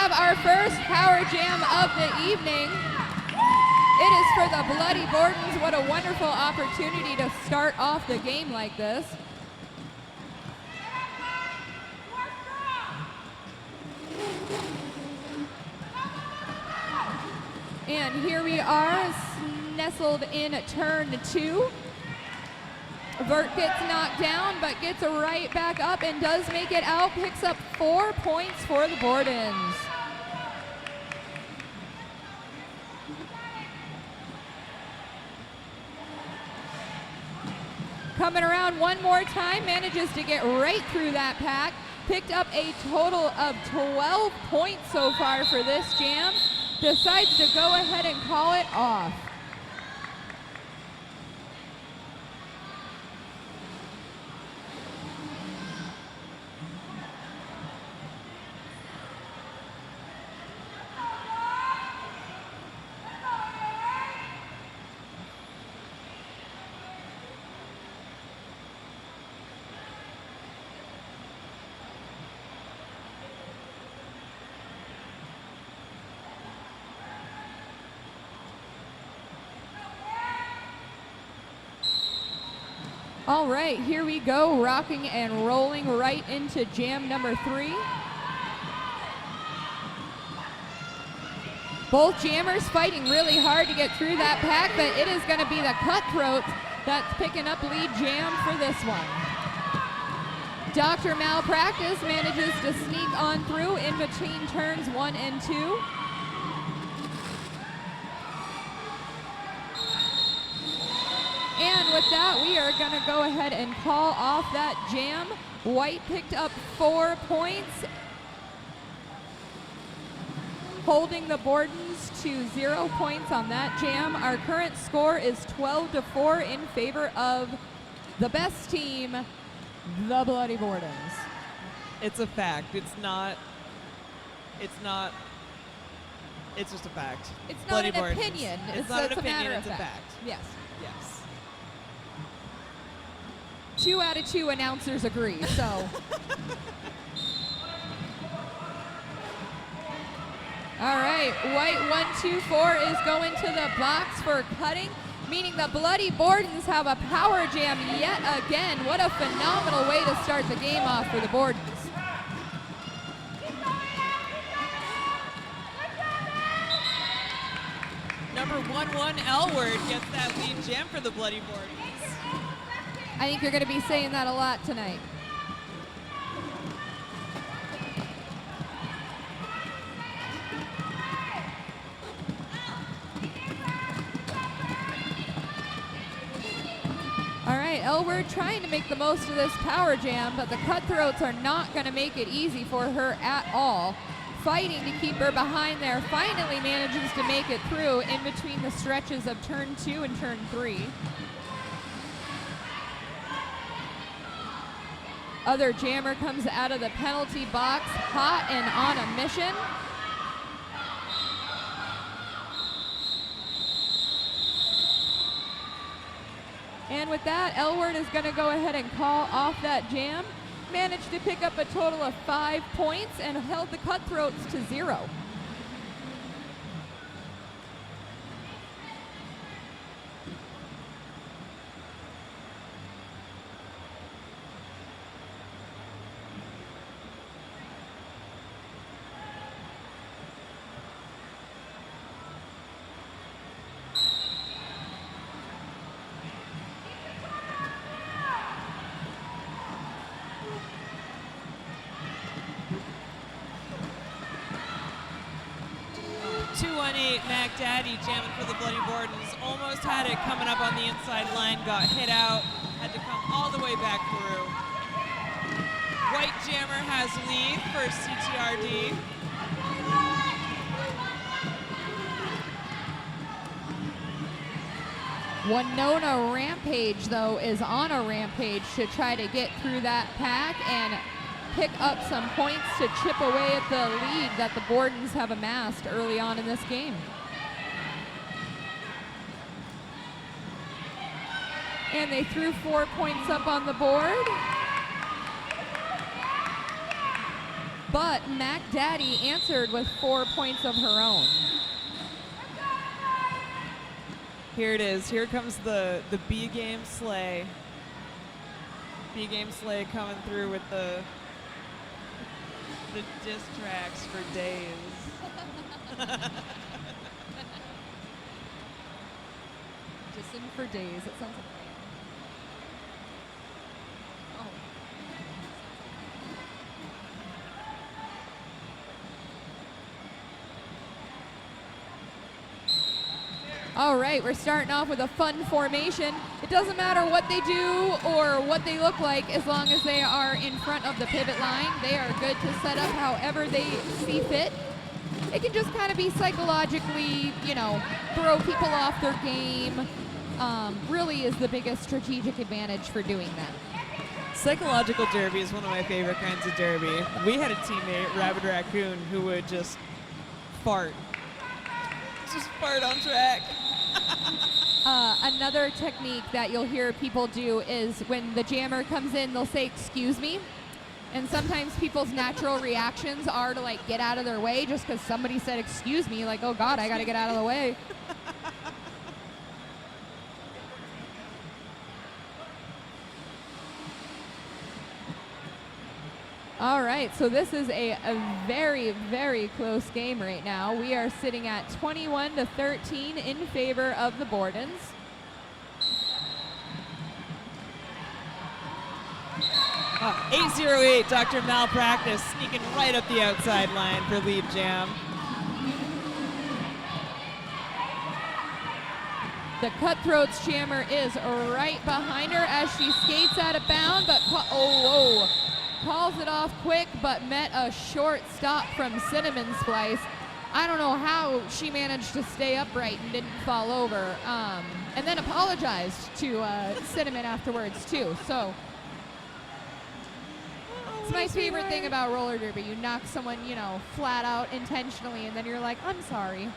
have our first power jam of the evening. It is for the Bloody Bordens. What a wonderful opportunity to start off the game like this. And here we are, nestled in turn 2. Vert gets knocked down, but gets right back up and does make it out, picks up 4 points for the Bordens. Coming around one more time, manages to get right through that pack, picked up a total of 12 points so far for this jam, decides to go ahead and call it off. All right, here we go, rocking and rolling right into jam number 3. Both jammers fighting really hard to get through that pack, but it is going to be the Cutthroats that's picking up lead jam for this one. Dr. Malpractice manages to sneak on through in between turns 1 and 2. And with that, we are going to go ahead and call off that jam. White picked up 4 points, holding the Bordens to 0 points on that jam. Our current score is 12-4 in favor of the best team, the Bloody Bordens. It's a fact. It's just a fact. It's not Bloody an Bordens. opinion. It's not an a opinion, matter it's of a fact. fact. Yes. Yes. 2 out of 2 announcers agree, so. All right, White 1-2-4 is going to the box for cutting, meaning the Bloody Bordens have a power jam yet again. What a phenomenal way to start the game off for the Bordens. Number 1-1 Elward gets that lead jam for the Bloody Bordens. I think you're going to be saying that a lot tonight. All right, Elward trying to make the most of this power jam, but the Cutthroats are not going to make it easy for her at all. Fighting to keep her behind there, finally manages to make it through in between the stretches of turn 2 and turn 3. Other jammer comes out of the penalty box, hot and on a mission. And with that, Elward is going to go ahead and call off that jam. Managed to pick up a total of 5 points and held the Cutthroats to 0. Mac Daddy jamming for the Bloody Bordens. Almost had it coming up on the inside line, got hit out, had to come all the way back through. White jammer has lead for CTRD. Winona Rampage, though, is on a rampage to try to get through that pack and pick up some points to chip away at the lead that the Bordens have amassed early on in this game. And they threw 4 points up on the board. but Mac Daddy answered with 4 points of her own. Here it is. Here comes the B game sleigh. B game sleigh coming through with the diss tracks for days. Dissing for days. It sounds like. All right, we're starting off with a fun formation. It doesn't matter what they do or what they look like as long as they are in front of the pivot line. They are good to set up however they see fit. It can just kind of be psychologically, throw people off their game. Really is the biggest strategic advantage for doing that. Psychological derby is one of my favorite kinds of derby. We had a teammate, Rabid Raccoon, who would just fart. Just fart on track. Another technique that you'll hear people do is when the jammer comes in, they'll say, "Excuse me." And sometimes people's natural reactions are to get out of their way just because somebody said, "Excuse me," like, oh God, I got to get out of the way. All right, so this is a very, very close game right now. We are sitting at 21-13 in favor of the Bordens. Oh, 808, Dr. Malpractice sneaking right up the outside line for lead jam. The Cutthroats jammer is right behind her as she skates out of bounds, but calls it off quick, but met a short stop from Cinnamon Splice. I don't know how she managed to stay upright and didn't fall over, and then apologized to Cinnamon afterwards too. So it's my favorite thing about roller derby. You knock someone, flat out intentionally, and then you're like, I'm sorry.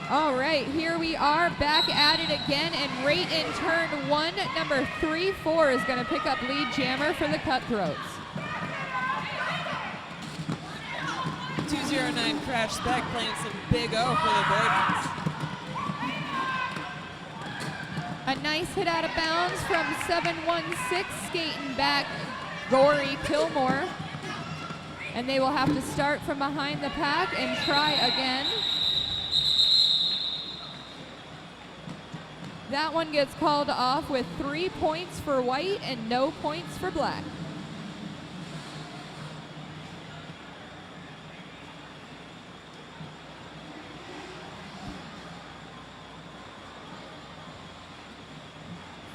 All right, here we are back at it again, and right in turn one, number 3-4 is going to pick up lead jammer for the Cutthroats. 209 Crash Spec playing some big O for the Bordens. A nice hit out of bounds from 716, skating back Gory Kilmore. And they will have to start from behind the pack and try again. That one gets called off with 3 points for white and no points for black.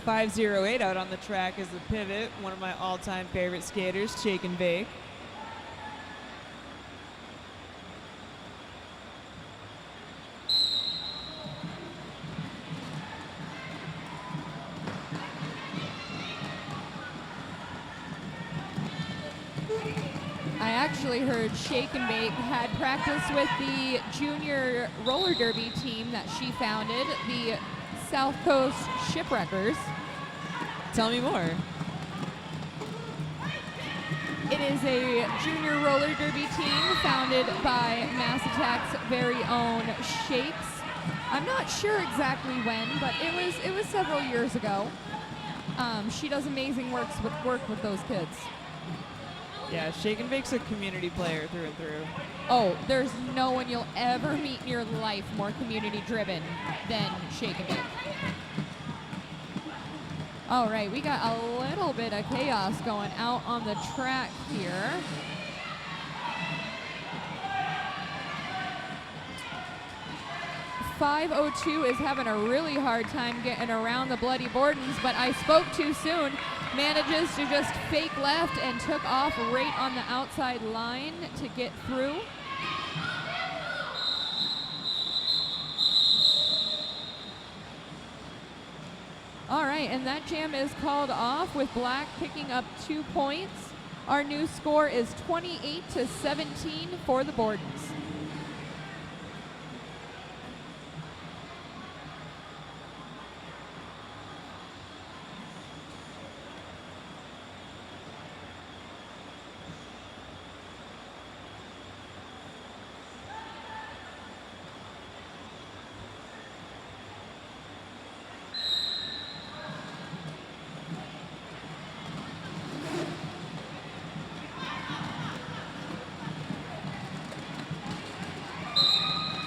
.508 out on the track is the pivot. One of my all-time favorite skaters, Shake and Bake. I actually heard Shake and Bake had practice with the junior roller derby team that she founded, the South Coast Shipwreckers. Tell me more. It is a junior roller derby team founded by Mass Attack's very own Shakes. I'm not sure exactly when, but it was several years ago. She does amazing work with those kids. Yeah, Shake and Bake's a community player through and through. Oh, there's no one you'll ever meet in your life more community driven than Shake and Bake. All right, we got a little bit of chaos going out on the track here. .502 is having a really hard time getting around the Bloody Bordens, but I spoke too soon. Manages to just fake left and took off right on the outside line to get through. All right, and that jam is called off with black picking up 2 points. Our new score is 28-17 for the Bordens.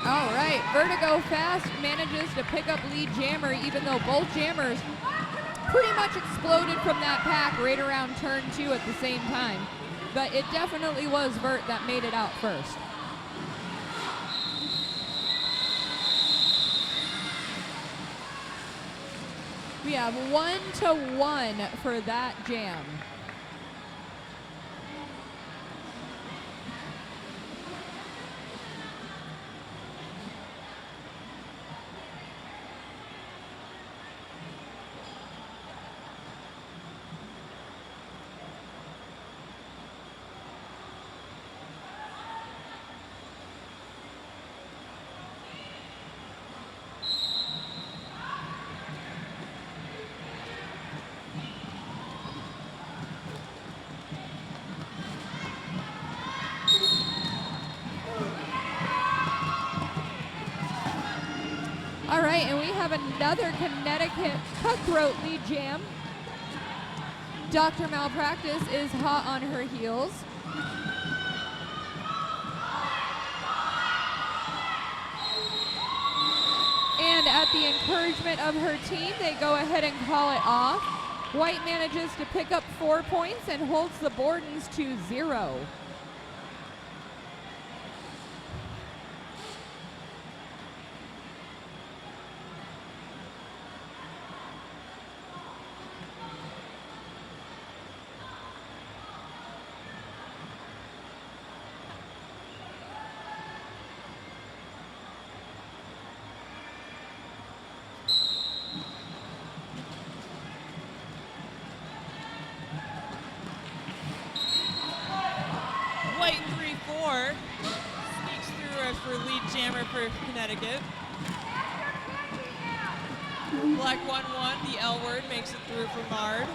All right, Vertigo Fast manages to pick up lead jammer, even though both jammers pretty much exploded from that pack right around turn 2 at the same time. But it definitely was Vert that made it out first. We have 1-1 for that jam. All right, and we have another Connecticut Cutthroat lead jam. Dr. Malpractice is hot on her heels. And at the encouragement of her team, they go ahead and call it off. White manages to pick up 4 points and holds the Bordens to 0. White 3-4 sneaks through us for lead jammer for Connecticut. Black 1-1, the L word makes it through for MARD.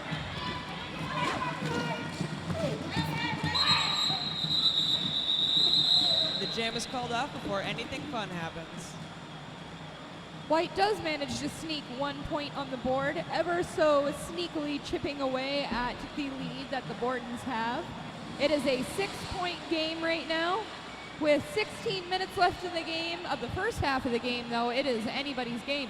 The jam is called off before anything fun happens. White does manage to sneak 1 point on the board, ever so sneakily chipping away at the lead that the Bordens have. It is a 6-point game right now. With 16 minutes left in the game, of the first half of the game though, it is anybody's game.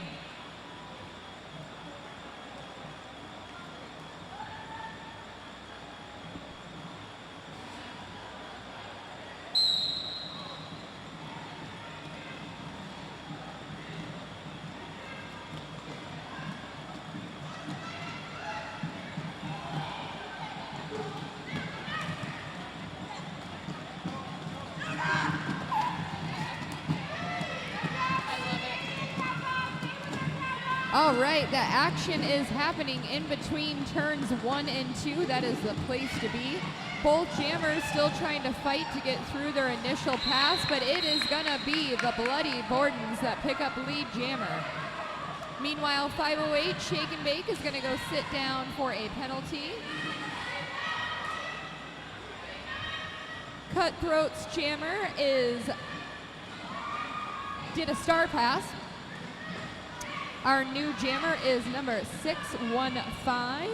All right, the action is happening in between turns 1 and 2. That is the place to be. Both jammers still trying to fight to get through their initial pass, but it is gonna be the bloody Bordens that pick up lead jammer. Meanwhile, 508 Shake and Bake is gonna go sit down for a penalty. Cutthroats jammer did a star pass. Our new jammer is number 615.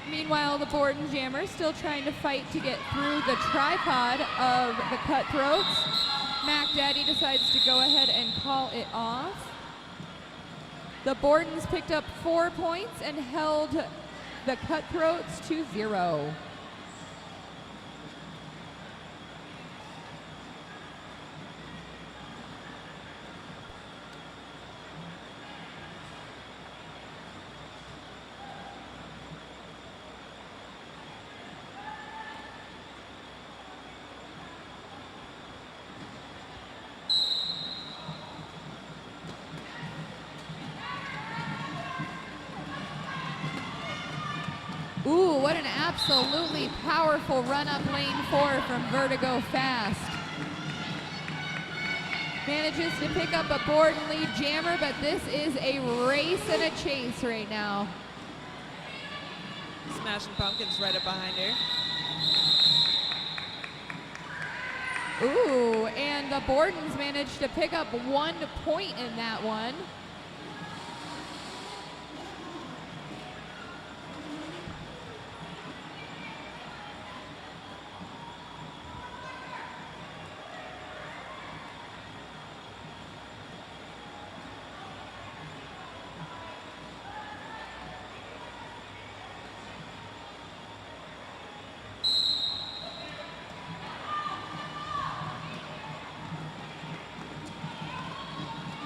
Meanwhile, the Borden jammer still trying to fight to get through the tripod of the Cutthroats. Mac Daddy decides to go ahead and call it off. The Bordens picked up 4 points and held the Cutthroats to 0. absolutely powerful run up lane 4 from Vertigo Fast. Manages to pick up a Borden lead jammer, but this is a race and a chase right now. Smashing Pumpkins right up behind her. Ooh, and the Bordens managed to pick up 1 point in that one.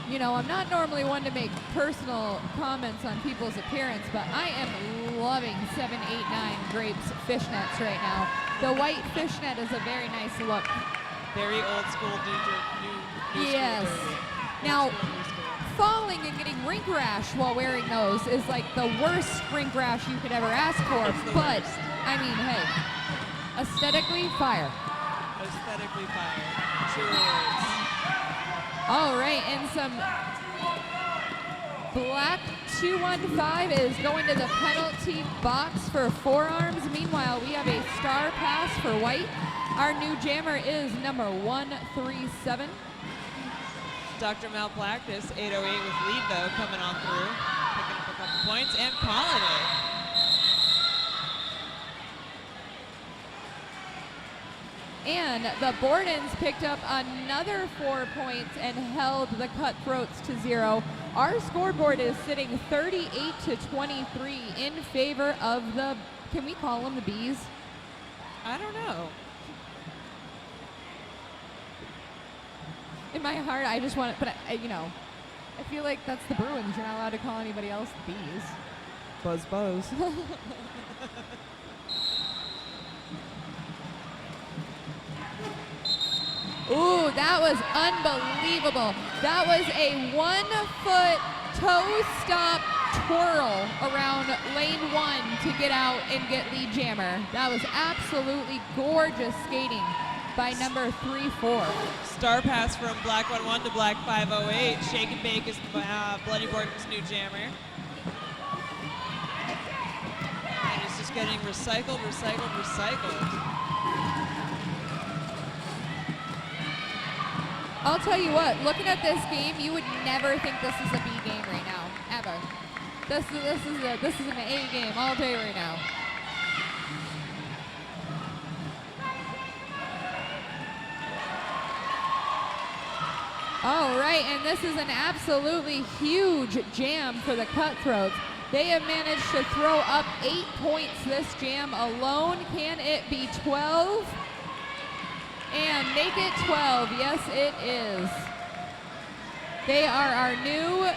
You know, I'm not normally one to make personal comments on people's appearance, but I am loving 7, 8, 9 Grapes fishnets right now. The white fishnet is a very nice look. Very old school, new yes. school. Now, falling and getting rink rash while wearing those is like the worst rink rash you could ever ask for. But, worst. I mean, hey, aesthetically, fire. Aesthetically fire. True words. All right, and some black 215 is going to the penalty box for forearms. Meanwhile, we have a star pass for white. Our new jammer is number 137. Dr. Malpractice, 808 with lead though, coming on through. Picking up a couple points and calling it. And the Bordens picked up another 4 points and held the Cutthroats to 0. Our scoreboard is sitting 38-23 in favor of the, can we call them the Bees? I don't know. In my heart, I just want it, but you know, I feel like that's the Bruins. You're not allowed to call anybody else the Bees. Buzz buzz. Ooh, that was unbelievable. That was a 1-foot toe stop twirl around lane 1 to get out and get lead jammer. That was absolutely gorgeous skating by number 3-4. Star pass from Black 11 to Black 508. Shake and Bake is Bloody Borden's new jammer. And it's just getting recycled. I'll tell you what, looking at this game, you would never think this is a B game right now, ever. This is an A game all day right now. All right, and this is an absolutely huge jam for the Cutthroats. They have managed to throw up 8 points this jam alone. Can it be 12? And make it 12. Yes, it is. They are our new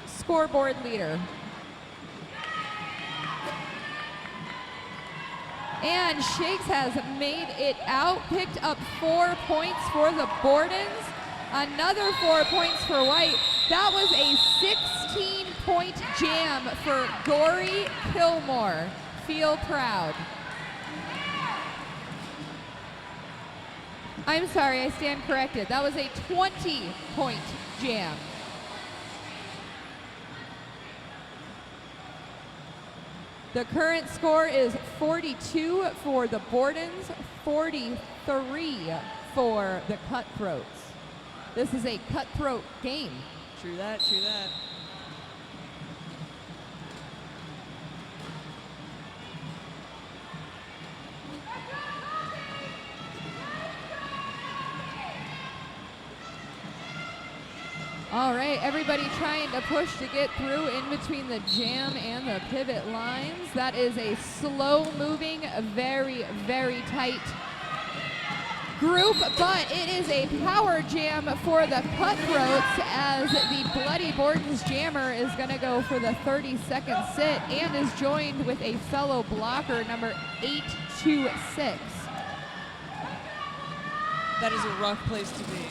scoreboard leader. And Shakes has made it out, picked up 4 points for the Bordens. Another 4 points for White. That was a 16-point jam for Gory Kilmore. Feel proud. I'm sorry, I stand corrected. That was a 20-point jam. The current score is 42 for the Bordens, 43 for the Cutthroats. This is a cutthroat game. True that. All right, everybody trying to push to get through in between the jam and the pivot lines. That is a slow-moving, very, very tight group, but it is a power jam for the Cutthroats as the Bloody Bordens jammer is going to go for the 30-second sit and is joined with a fellow blocker, number 826. That is a rough place to be.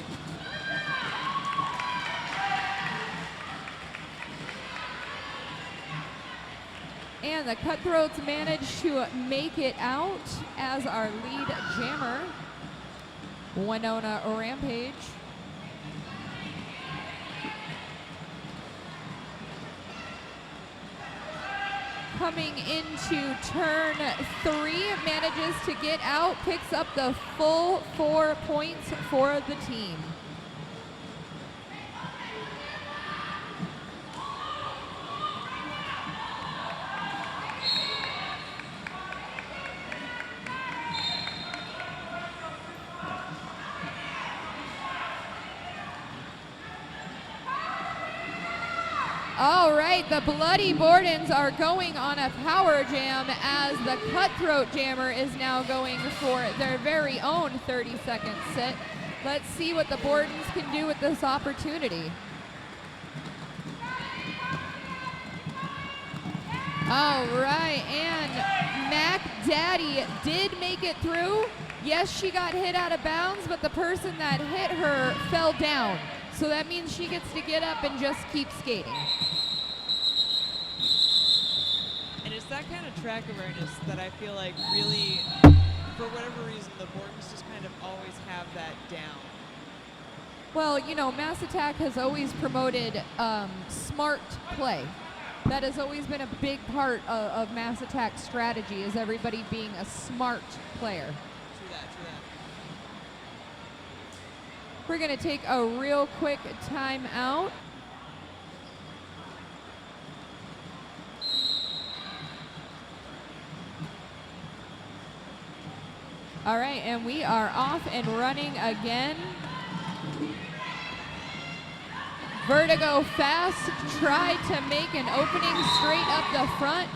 And the Cutthroats managed to make it out as our lead jammer, Winona Rampage. Coming into turn 3, manages to get out, picks up the full 4 points for the team. All right, the Bloody Bordens are going on a power jam as the Cutthroat Jammer is now going for their very own 30-second sit. Let's see what the Bordens can do with this opportunity. All right, and Mac Daddy did make it through. Yes, she got hit out of bounds, but the person that hit her fell down. So that means she gets to get up and just keep skating. And it's that kind of track awareness that I feel like really, for whatever reason, the Bordens just kind of always have that down. Well, you know, Mass Attack has always promoted smart play. That has always been a big part of Mass Attack's strategy, is everybody being a smart player. True that. We're going to take a real quick timeout. All right, and we are off and running again. Vertigo Fast tried to make an opening straight up the front.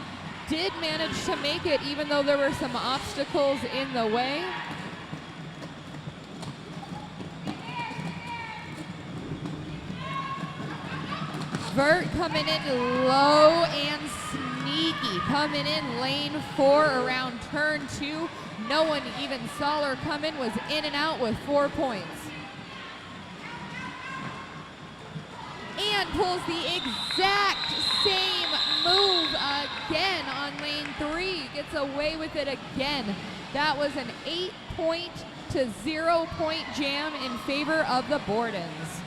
Did manage to make it, even though there were some obstacles in the way. Vert coming in low and sneaky. Coming in lane 4 around turn 2. No one even saw her come in, was in and out with 4 points. And pulls the exact same move again on lane 3. Gets away with it again. That was an 8-point to 0-point jam in favor of the Bordens.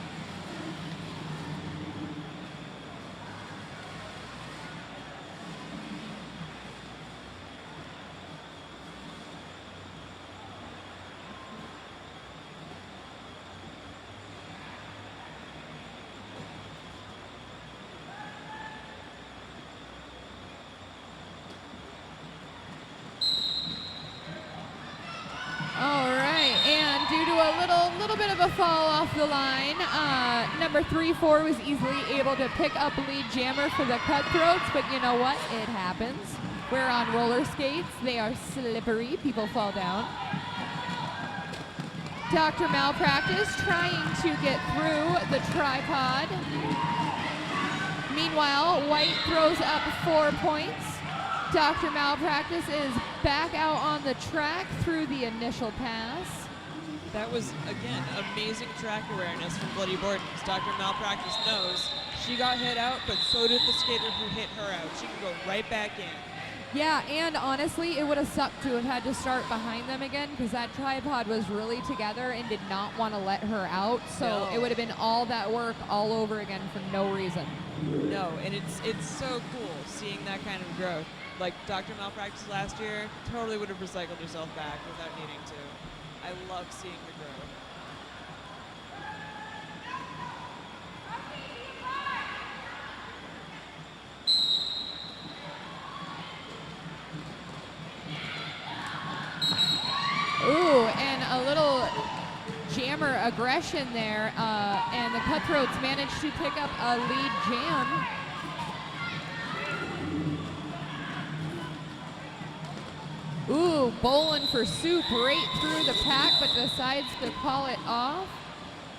A fall off the line. Number 3-4 was easily able to pick up lead jammer for the Cutthroats, but you know what? It happens. We're on roller skates. They are slippery. People fall down. Dr. Malpractice trying to get through the tripod. Meanwhile, White throws up 4 points. Dr. Malpractice is back out on the track through the initial pass. That was, again, amazing track awareness from Bloody Bordens. Dr. Malpractice knows she got hit out, but so did the skater who hit her out. She can go right back in. Yeah, and honestly, it would have sucked to have had to start behind them again, because that tripod was really together and did not want to let her out. So It would have been all that work all over again for no reason. No, and it's so cool seeing that kind of growth. Like Dr. Malpractice last year totally would have recycled herself back without needing to. I love seeing her grow. Ooh, and a little jammer aggression there, and the Cutthroats managed to pick up a lead jam. Ooh, bowling for soup right through the pack, but decides to call it off.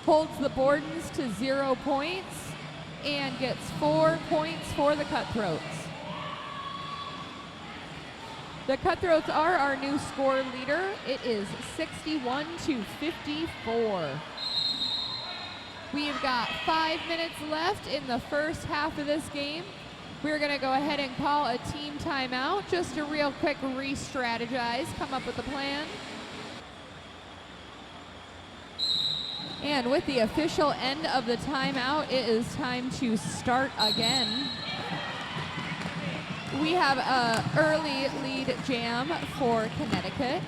Holds the Bordens to 0 points and gets 4 points for the Cutthroats. The Cutthroats are our new score leader. It is 61-54. We've got 5 minutes left in the first half of this game. We're going to go ahead and call a team timeout, just a real quick re-strategize, come up with a plan. And with the official end of the timeout, it is time to start again. We have an early lead jam for Connecticut.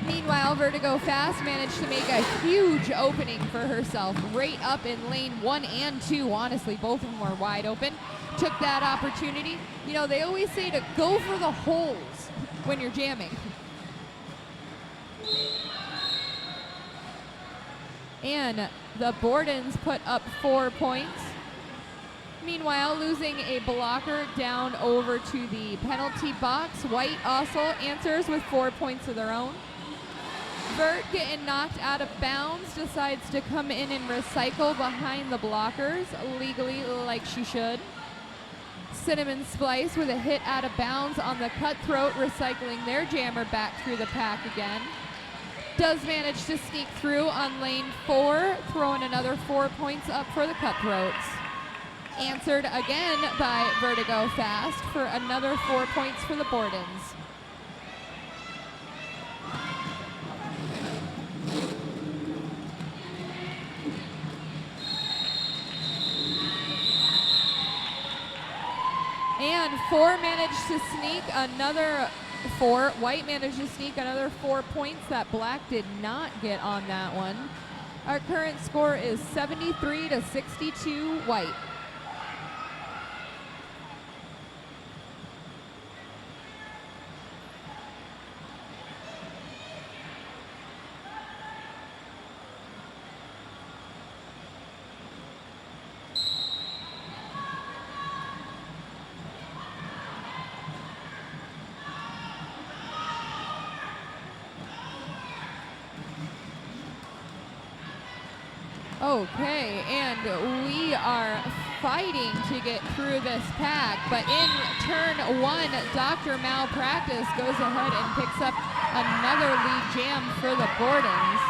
Meanwhile, Vertigo Fast managed to make a huge opening for herself right up in lane 1 and 2. Honestly, both of them were wide open. Took that opportunity. You know, they always say to go for the holes when you're jamming. And the Bordens put up 4 points. Meanwhile, losing a blocker down over to the penalty box. White also answers with 4 points of their own. Vert, getting knocked out of bounds, decides to come in and recycle behind the blockers, legally like she should. Cinnamon Splice with a hit out of bounds on the Cutthroat, recycling their jammer back through the pack again. Does manage to sneak through on lane 4, throwing another 4 points up for the Cutthroats. Answered again by Vertigo Fast for another 4 points for the Bordens. And White managed to sneak another 4 points that Black did not get on that one. Our current score is 73-62 White. Okay, and we are fighting to get through this pack, but in turn 1, Dr. Malpractice goes ahead and picks up another lead jam for the Bordens.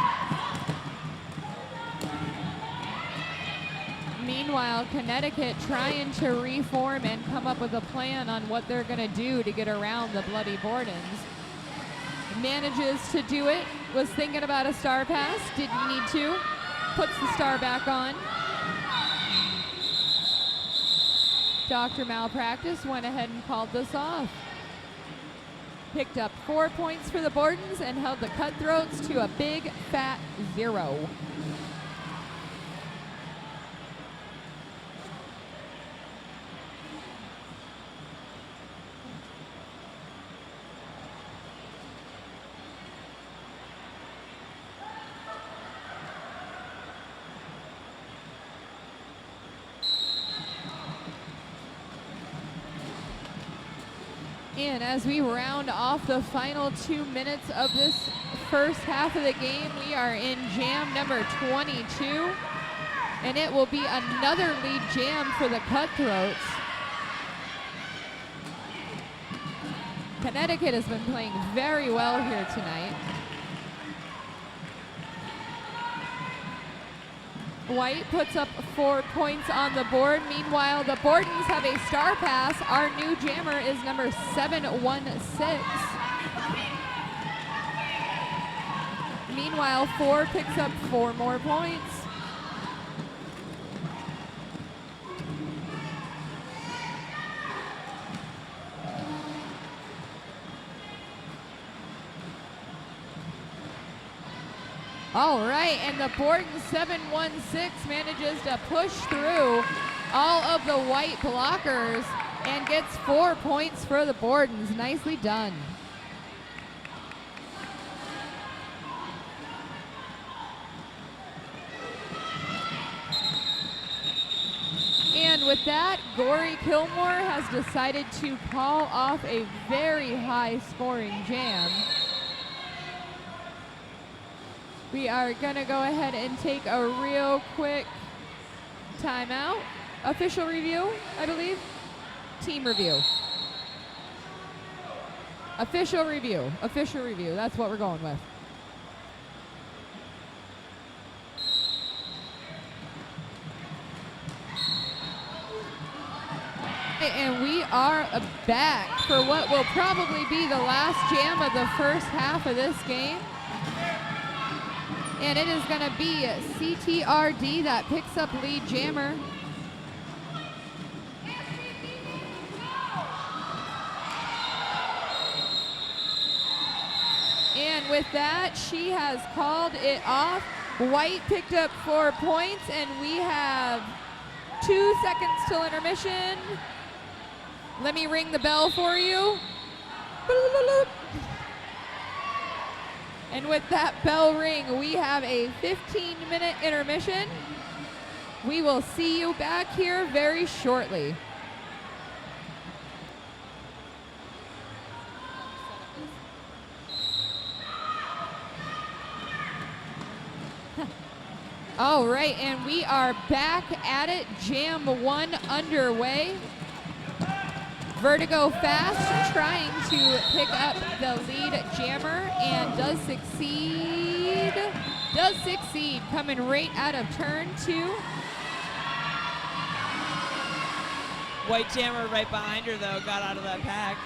Meanwhile, Connecticut trying to reform and come up with a plan on what they're going to do to get around the bloody Bordens. Manages to do it, was thinking about a star pass, didn't need to. Puts the star back on. Dr. Malpractice went ahead and called this off. Picked up 4 points for the Bordens and held the Cutthroats to a big fat 0. And as we round off the final 2 minutes of this first half of the game, we are in jam number 22. And it will be another lead jam for the Cutthroats. Connecticut has been playing very well here tonight. White puts up 4 points on the board. Meanwhile, the Bordens have a star pass. Our new jammer is number 716. Meanwhile, 4 picks up 4 more points. All right, and the Bordens 716 manages to push through all of the white blockers and gets 4 points for the Bordens. Nicely done. And with that, Gory Kilmore has decided to call off a very high-scoring jam. We are going to go ahead and take a real quick timeout. Official review, I believe. Team review. Official review. Official review. That's what we're going with. And we are back for what will probably be the last jam of the first half of this game. And it is going to be CTRD that picks up lead jammer. And with that, she has called it off. White picked up 4 points, and we have 2 seconds till intermission. Let me ring the bell for you. And with that bell ring, we have a 15-minute intermission. We will see you back here very shortly. All right, and we are back at it. Jam 1 underway. Vertigo Fast trying to pick up the lead jammer and does succeed. Coming right out of turn 2. White jammer right behind her though, got out of that pack.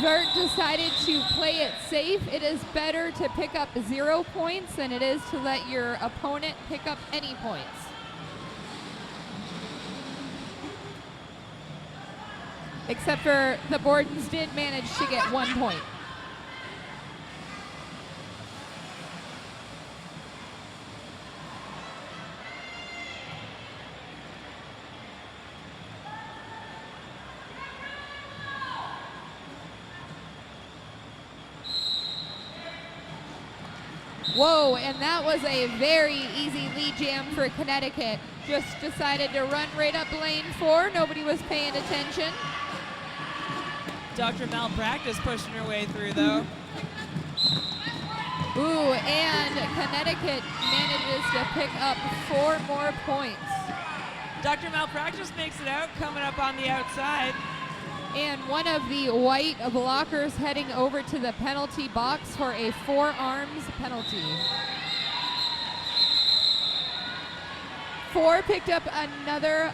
Vert decided to play it safe. It is better to pick up 0 points than it is to let your opponent pick up any points. Except for the Bordens did manage to get 1 point. Whoa, and that was a very easy lead jam for Connecticut. Just decided to run right up lane 4. Nobody was paying attention. Dr. Malpractice pushing her way through though. Ooh, and Connecticut manages to pick up 4 more points. Dr. Malpractice makes it out, coming up on the outside. And one of the white blockers heading over to the penalty box for a forearms penalty. 4 picked up another,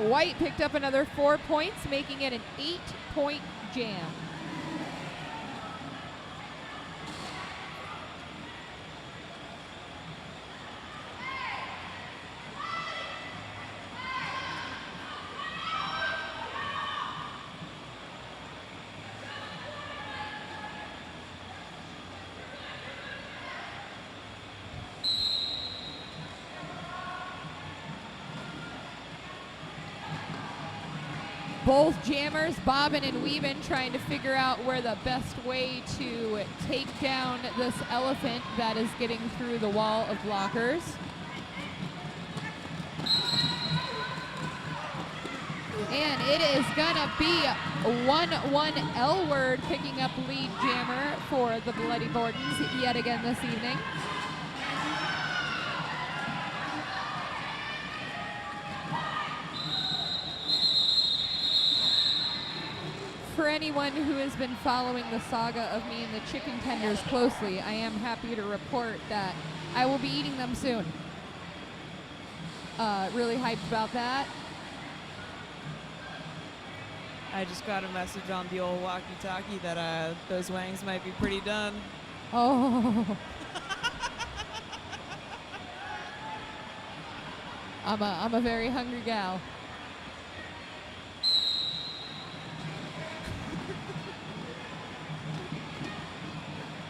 white picked up another 4 points, making it an 8-point jam. Both jammers bobbing and weaving, trying to figure out where the best way to take down this elephant that is getting through the wall of blockers. And it is gonna be 1-1 L-Word picking up lead jammer for the Bloody Bordens yet again this evening. For anyone who has been following the saga of me and the chicken tenders closely, I am happy to report that I will be eating them soon. Really hyped about that. I just got a message on the old walkie-talkie that those wangs might be pretty done. Oh. I'm a very hungry gal.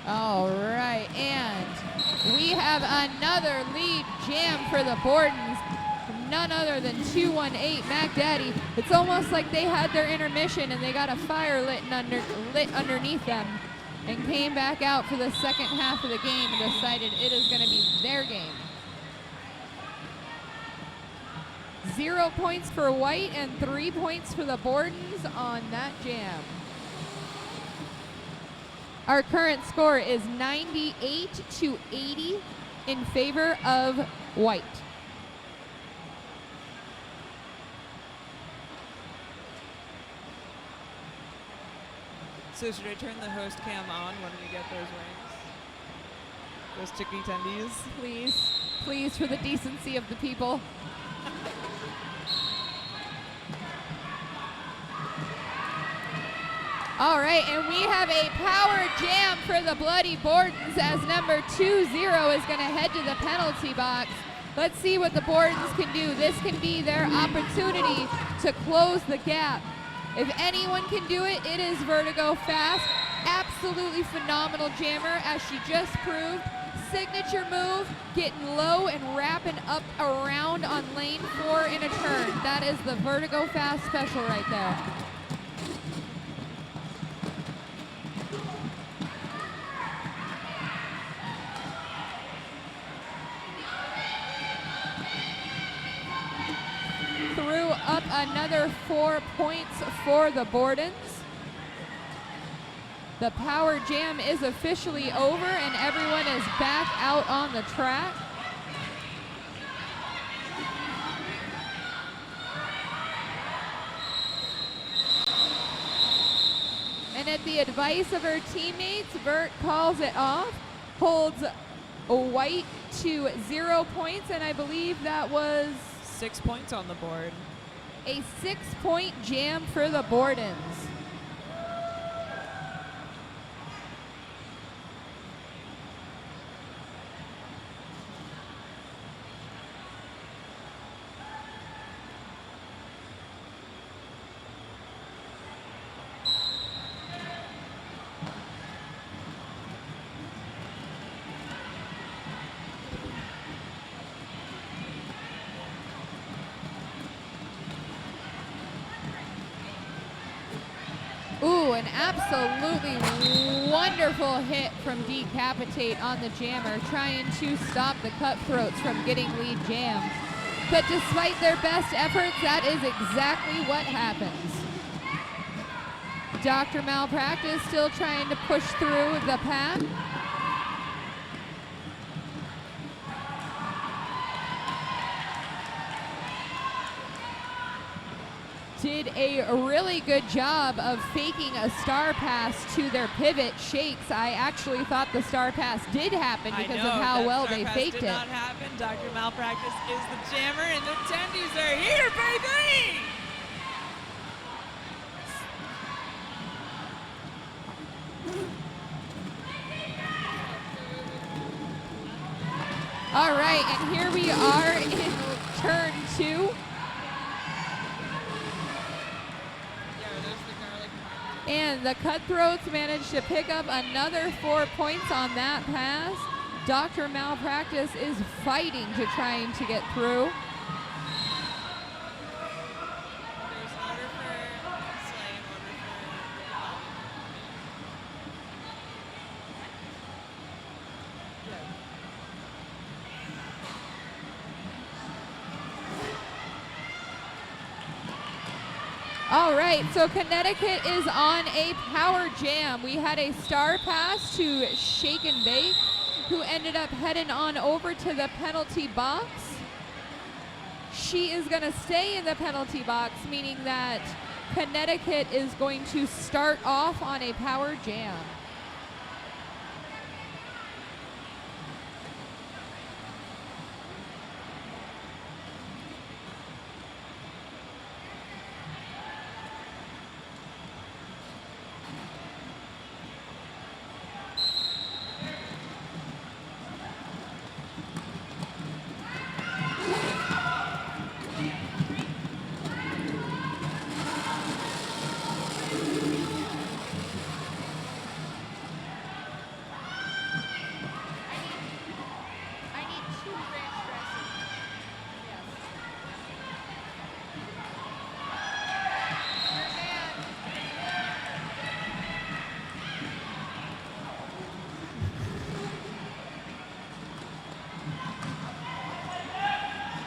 All right, and we have another lead jam for the Bordens. None other than 218 Mac Daddy. It's almost like they had their intermission and they got a fire lit underneath them and came back out for the second half of the game and decided it is going to be their game. 0 points for White and 3 points for the Bordens on that jam. Our current score is 98-80 in favor of White. So should I turn the host cam on when we get those wings? Those chicky tendies? Please. Please, for the decency of the people. All right, and we have a power jam for the Bloody Bordens as number 20 is going to head to the penalty box. Let's see what the Bordens can do. This can be their opportunity to close the gap. If anyone can do it, it is Vertigo Fast. Absolutely phenomenal jammer, as she just proved. Signature move, getting low and wrapping up around on lane 4 in a turn. That is the Vertigo Fast special right there. Threw up another 4 points for the Bordens. The power jam is officially over and everyone is back out on the track. And at the advice of her teammates, Vert calls it off, holds White to 0 points, and I believe that was 6 points on the board. a 6-point jam for the Bordens. Ooh, an absolutely wonderful hit from Decapitate on the jammer, trying to stop the Cutthroats from getting lead jams. But despite their best efforts, that is exactly what happens. Dr. Malpractice still trying to push through the pack. Did a really good job of faking a star pass to their pivot shakes. I actually thought the star pass did happen because of how well they faked it. Did not happen. Dr. Malpractice is the jammer, and the attendees are here, baby! All right, and here we are in turn 2. And the Cutthroats managed to pick up another 4 points on that pass. Dr. Malpractice is fighting to trying to get through. There's an order for Slay, an order All right, so Connecticut is on a power jam. We had a star pass to Shake and Bake, who ended up heading on over to the penalty box. She is going to stay in the penalty box, meaning that Connecticut is going to start off on a power jam.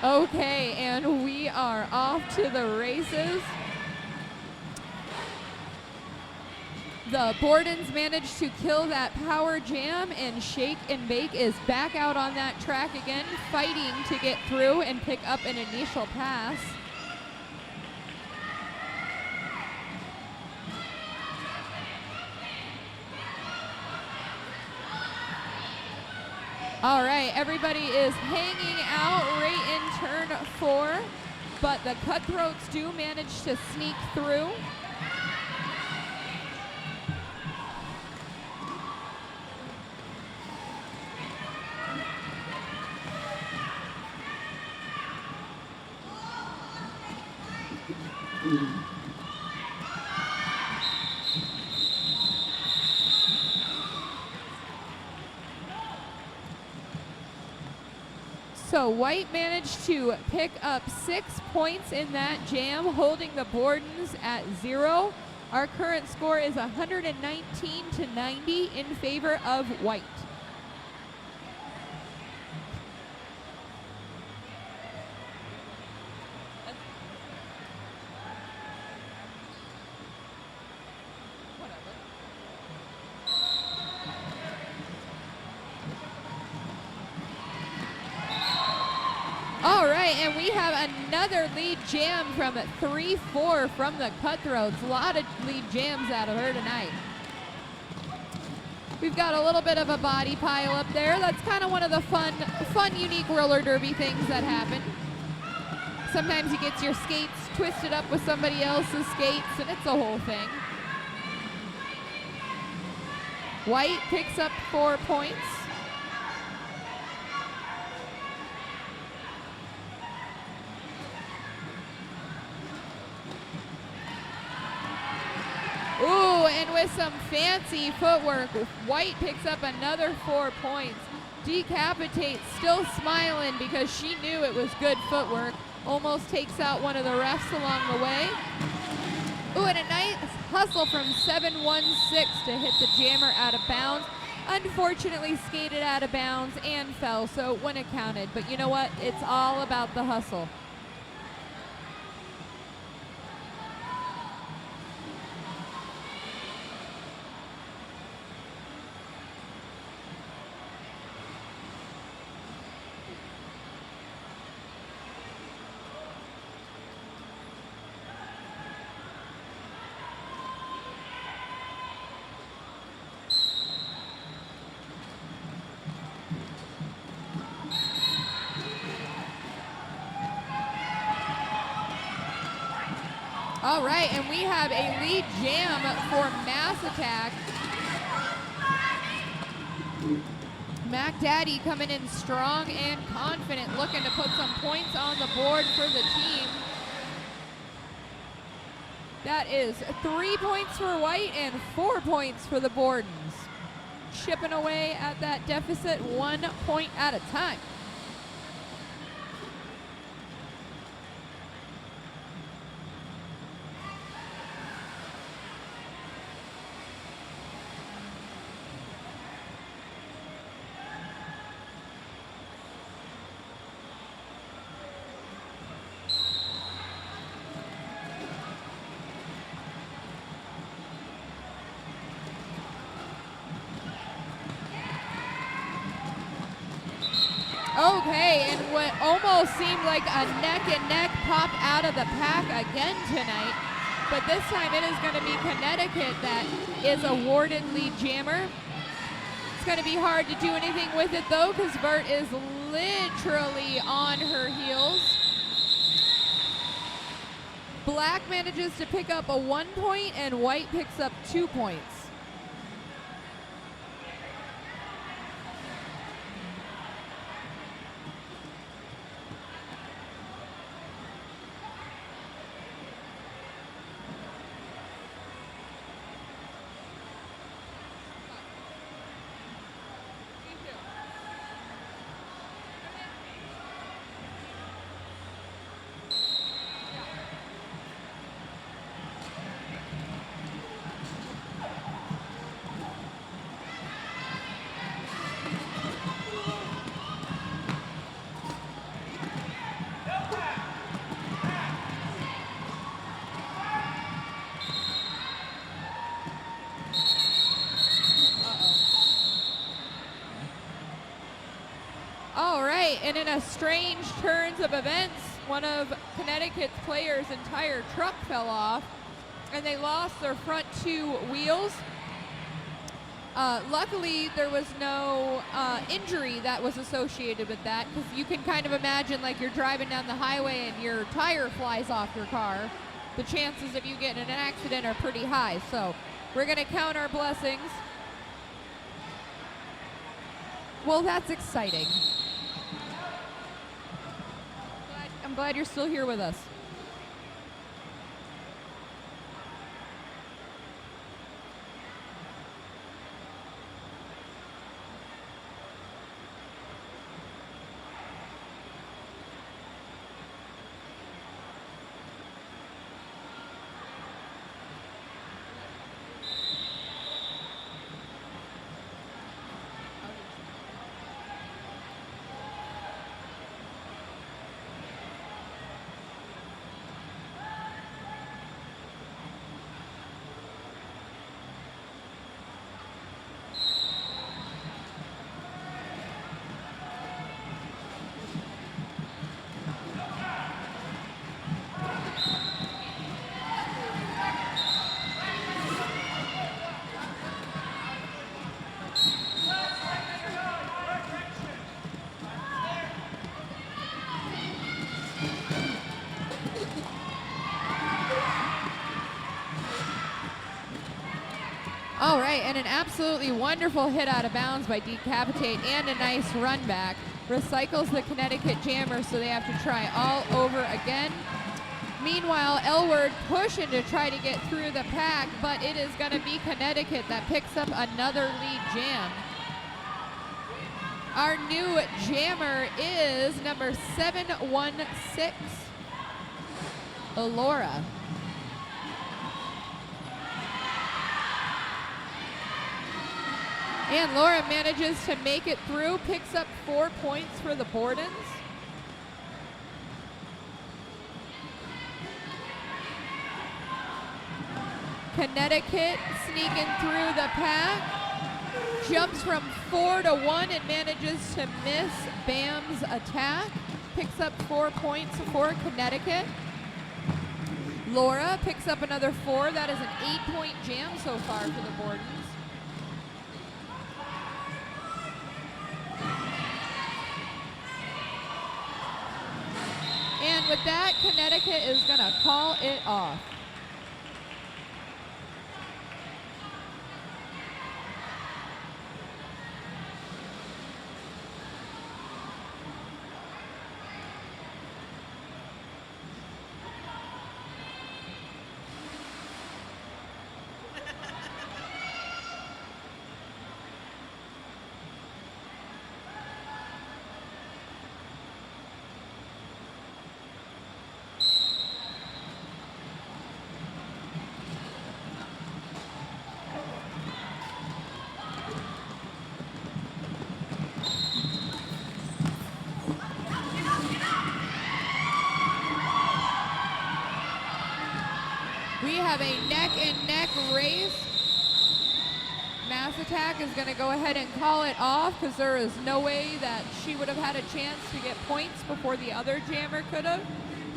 Okay, and we are off to the races. The Bordens managed to kill that power jam, and Shake and Bake is back out on that track again, fighting to get through and pick up an initial pass. All right, everybody is hanging out right in turn 4, but the Cutthroats do manage to sneak through. So White managed to pick up 6 points in that jam, holding the Bordens at 0. Our current score is 119 to 90 in favor of White. All right, and we have another lead jam from 3-4 from the Cutthroats. A lot of lead jams out of her tonight. We've got a little bit of a body pile up there. That's kind of one of the fun, unique roller derby things that happen. Sometimes you get your skates twisted up with somebody else's skates, and it's a whole thing. White picks up 4 points. Ooh, and with some fancy footwork, White picks up another 4 points. Decapitate, still smiling because she knew it was good footwork. Almost takes out one of the refs along the way. Ooh, and a nice hustle from 716 to hit the jammer out of bounds. Unfortunately skated out of bounds and fell, so when it counted. But you know what? It's all about the hustle. All right, and we have a lead jam for Mass Attack. Mac Daddy coming in strong and confident, looking to put some points on the board for the team. That is 3 points for White and 4 points for the Bordens. Chipping away at that deficit 1 point at a time. Okay, and what almost seemed like a neck-and-neck pop out of the pack again tonight, but this time it is going to be Connecticut that is awarded lead jammer. It's going to be hard to do anything with it though, because Bert is literally on her heels. Black manages to pick up a 1 point and White picks up 2 points. And in a strange turns of events, one of Connecticut's players' entire truck fell off and they lost their front 2 wheels. Luckily, there was no injury that was associated with that, because you can kind of imagine like you're driving down the highway and your tire flies off your car. The chances of you getting in an accident are pretty high. So we're going to count our blessings. Well, that's exciting. I'm glad you're still here with us. All right, and an absolutely wonderful hit out of bounds by Decapitate and a nice run back. Recycles the Connecticut Jammer, so they have to try all over again. Meanwhile, Elward pushing to try to get through the pack, but it is going to be Connecticut that picks up another lead jam. Our new jammer is number 716, Laura. And Laura manages to make it through, picks up 4 points for the Bordens. Connecticut sneaking through the pack, jumps from 4 to 1 and manages to miss Bam's attack, picks up 4 points for Connecticut. Laura picks up another 4. That is an 8-point jam so far for the Bordens. And with that, Connecticut is going to call it off. We have a neck-and-neck race. Mass Attack is going to go ahead and call it off because there is no way that she would have had a chance to get points before the other jammer could have.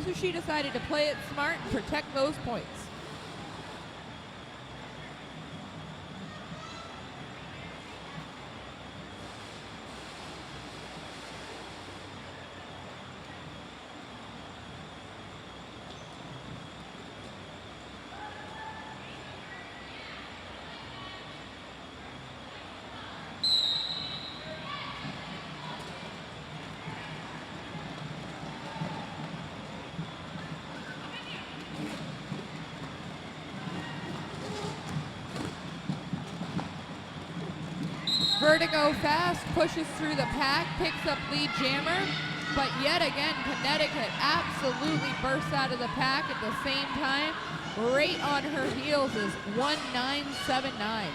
So she decided to play it smart and protect those points. Vertigo Fast pushes through the pack, picks up lead jammer, but yet again, Connecticut absolutely bursts out of the pack at the same time. Right on her heels is 1979.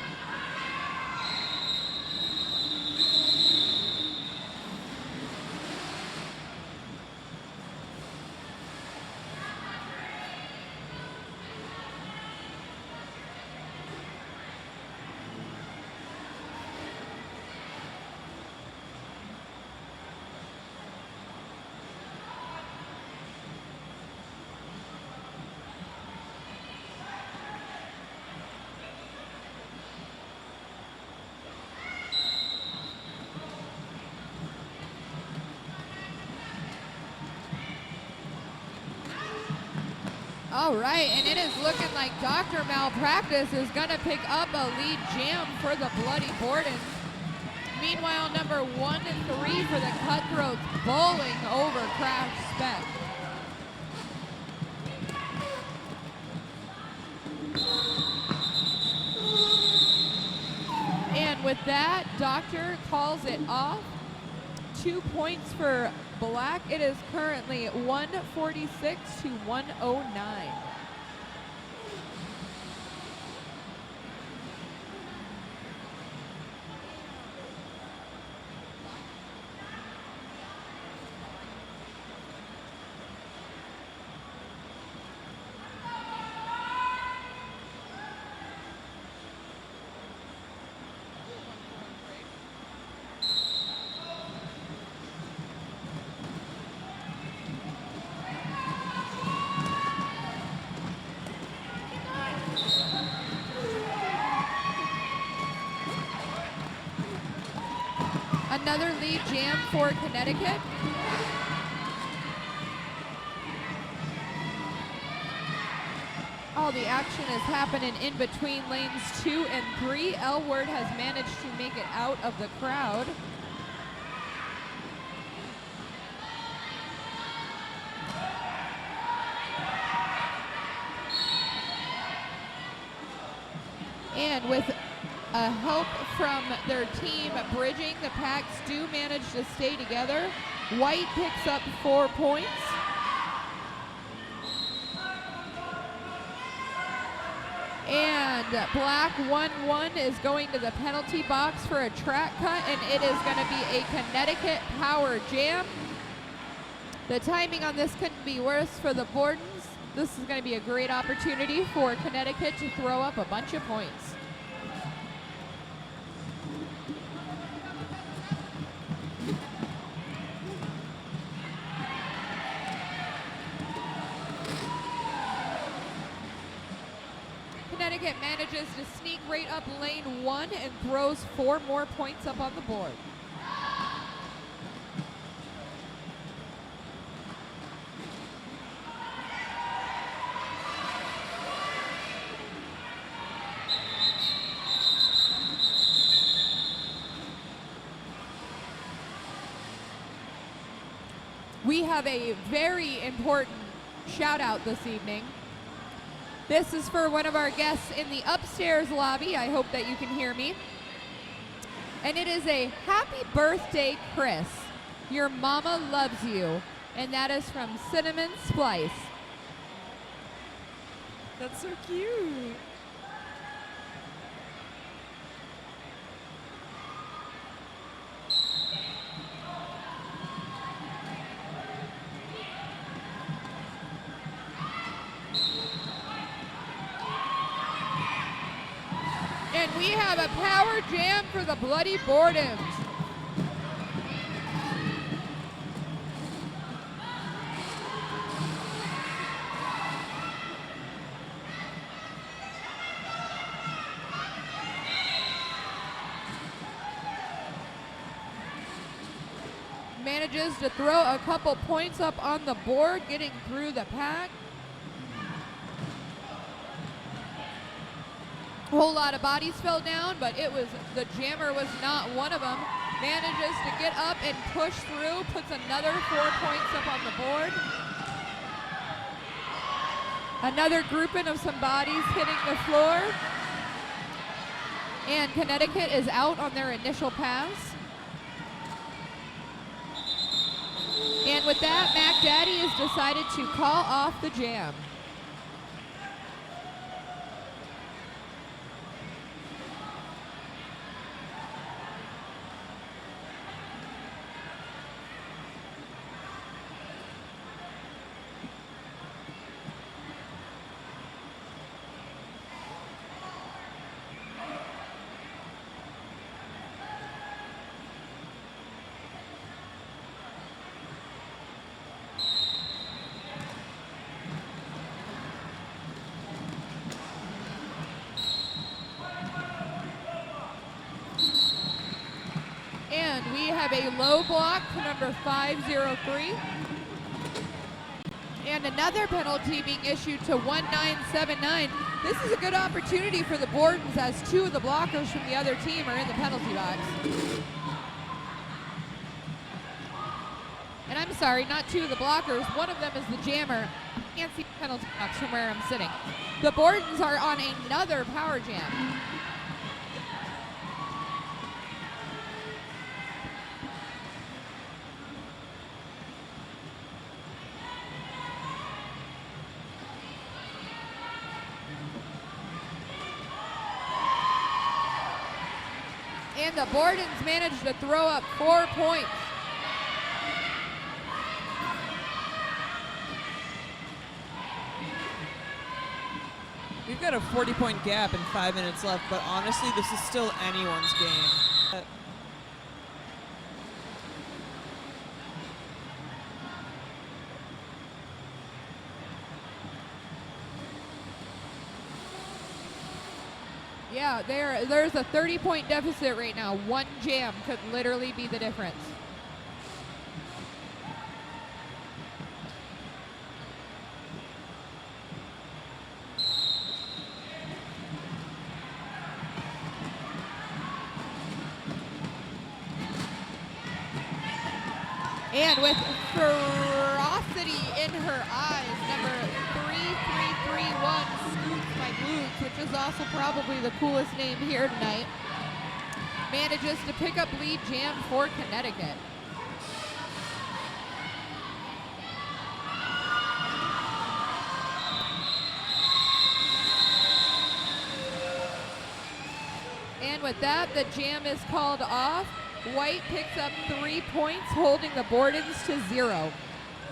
All right, and it is looking like Dr. Malpractice is going to pick up a lead jam for the Bloody Bordens. Meanwhile, number 1 and 3 for the Cutthroats bowling over Crash Spec. And with that, Doctor calls it off. 2 points for Black. It is currently 146 to 109. Another lead jam for Connecticut. All the action is happening in between lanes 2 and 3. Elward has managed to make it out of the crowd. And with help from their team bridging, the packs do manage to stay together. White picks up 4 points. And Black 1-1 is going to the penalty box for a track cut, and it is going to be a Connecticut power jam. The timing on this couldn't be worse for the Bordens. This is going to be a great opportunity for Connecticut to throw up a bunch of points. Connecticut manages to sneak right up lane 1 and throws 4 more points up on the board. We have a very important shout out this evening. This is for one of our guests in the upstairs lobby. I hope that you can hear me. And it is a happy birthday, Chris. Your mama loves you. And that is from Cinnamon Splice. That's so cute. And we have a power jam for the Bloody Bordens. Manages to throw a couple points up on the board, getting through the pack. A whole lot of bodies fell down, but the jammer was not one of them. Manages to get up and push through, puts another 4 points up on the board. Another grouping of some bodies hitting the floor. And Connecticut is out on their initial pass. And with that, Mac Daddy has decided to call off the jam. And we have a low block for number 503. And another penalty being issued to 1979. This is a good opportunity for the Bordens as two of the blockers from the other team are in the penalty box. And I'm sorry, not two of the blockers. One of them is the jammer. I can't see the penalty box from where I'm sitting. The Bordens are on another power jam. And the Bordens managed to throw up 4 points. We've got a 40-point gap and 5 minutes left, but honestly, this is still anyone's game. Yeah, there's a 30-point deficit right now. One jam could literally be the difference. And with ferocity in her eyes, number 3331 Scoots by Blues, which is also probably the coolest name here tonight, manages to pick up lead jam for Connecticut. And with that, the jam is called off. White picks up 3 points, holding the Bordens to 0.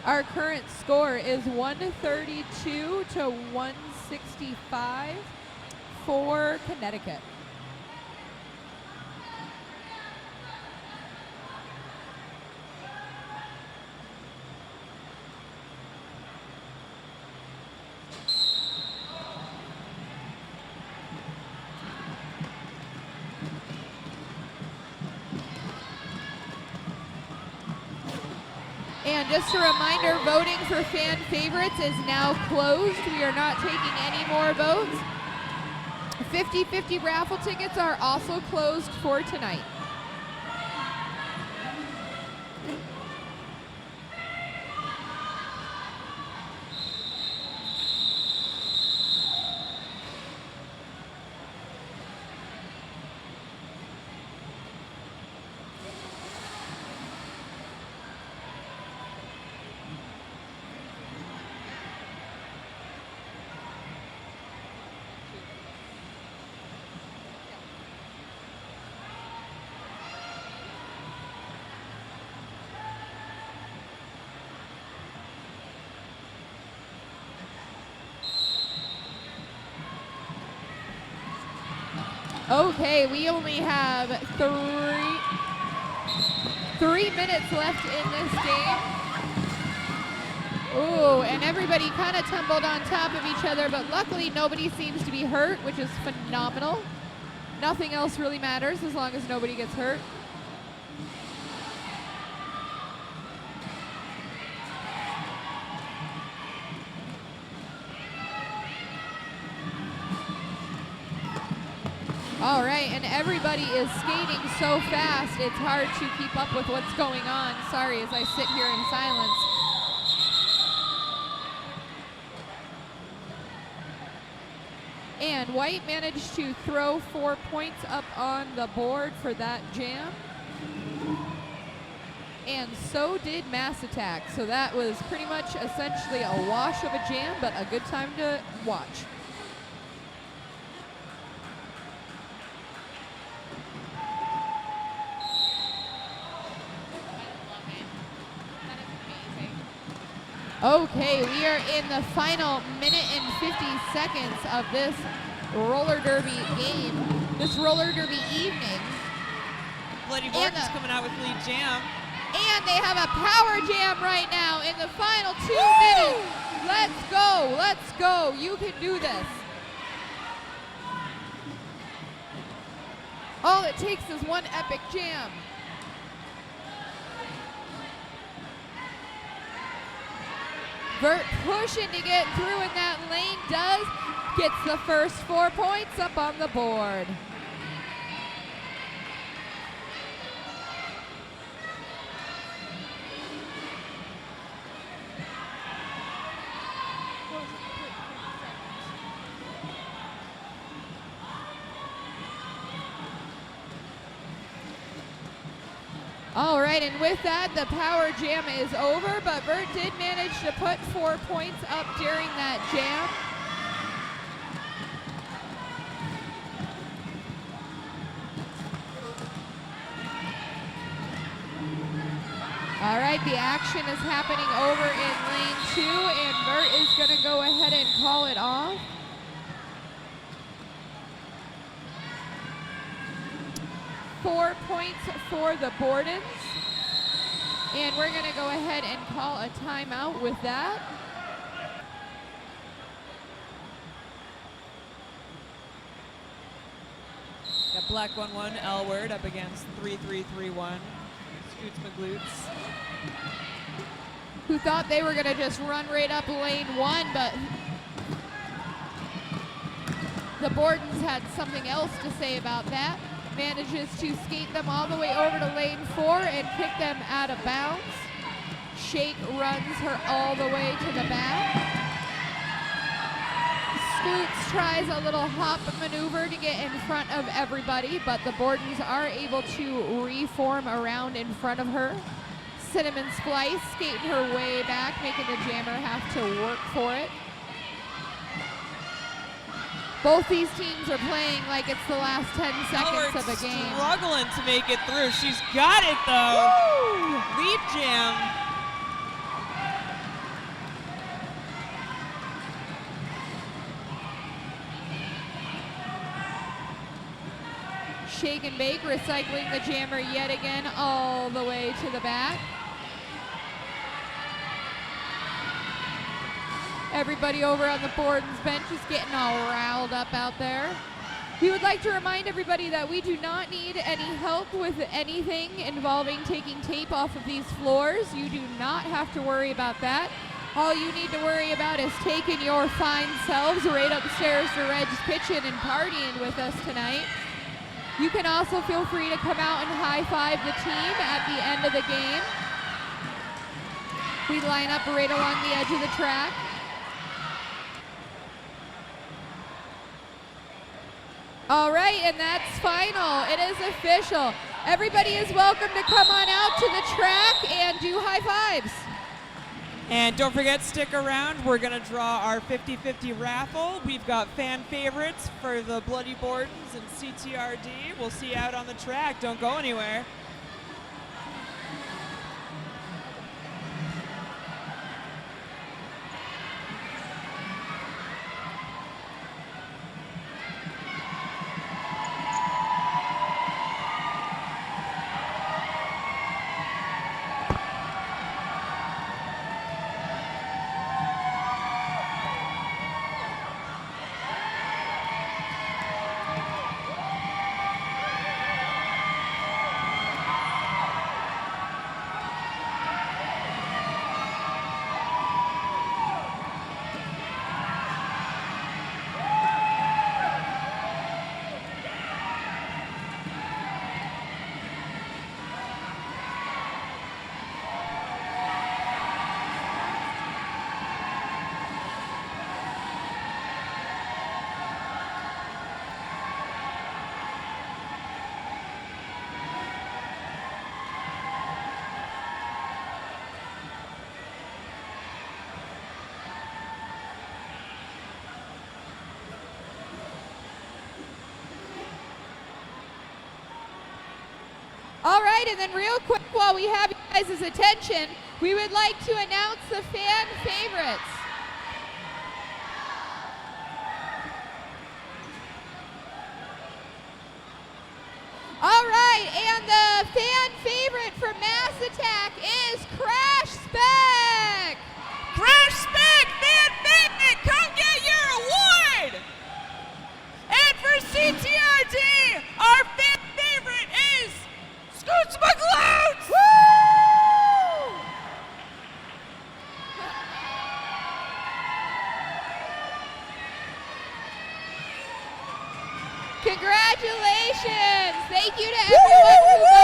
Our current score is 132 to 165 for Connecticut. And just a reminder, voting for fan favorites is now closed. We are not taking any more votes. 50-50 raffle tickets are also closed for tonight. Okay, we only have 3 minutes left in this game. Ooh, and everybody kind of tumbled on top of each other, but luckily nobody seems to be hurt, which is phenomenal. Nothing else really matters as long as nobody gets hurt. All right, and everybody is skating so fast, it's hard to keep up with what's going on. Sorry, as I sit here in silence. And White managed to throw 4 points up on the board for that jam. And so did Mass Attack. So that was pretty much essentially a wash of a jam, but a good time to watch. Okay, we are in the final minute and 50 seconds of this roller derby game, this roller derby evening. Bloody Bordens coming out with lead jam. And they have a power jam right now in the final 2 minutes. Let's go, let's go. You can do this. All it takes is one epic jam. Vert pushing to get through in that lane, does. Gets the first 4 points up on the board. All right, and with that, the power jam is over, but Vert did manage to put 4 points up during that jam. All right, the action is happening over in lane 2, and Vert is going to go ahead and call it off. Four points for the Bordens. And we're going to go ahead and call a timeout with that. Got Black 1-1 Elward up against 3-3-3-1. Scoots McGloots. Who thought they were going to just run right up lane 1, but the Bordens had something else to say about that. Manages to skate them all the way over to lane 4 and kick them out of bounds. Shake runs her all the way to the back. Scoots tries a little hop maneuver to get in front of everybody, but the Bordens are able to reform around in front of her. Cinnamon Splice skating her way back, making the jammer have to work for it. Both these teams are playing like it's the last 10 seconds of a game. Struggling to make it through. She's got it though. Woo! Lead jam. Shake and bake, recycling the jammer yet again all the way to the back. Everybody over on the Bordens bench is getting all riled up out there. We would like to remind everybody that we do not need any help with anything involving taking tape off of these floors. You do not have to worry about that. All you need to worry about is taking your fine selves right upstairs to Reg's Kitchen and partying with us tonight. You can also feel free to come out and high-five the team at the end of the game. We line up right along the edge of the track. All right, and that's final. It is official. Everybody is welcome to come on out to the track and do high fives. And don't forget, stick around. We're going to draw our 50-50 raffle. We've got fan favorites for the Bloody Bordens and CTRD. We'll see you out on the track. Don't go anywhere. All right, and then real quick, while we have you guys' attention, we would like to announce the fan favorites. All right, and the fan favorite for Mass Attack is Crash Spec. Crash Spec, fan favorite, come get your award! And for CTRD, our fan favorite is Scoots McGloots! Woo! Congratulations! Thank you to everyone who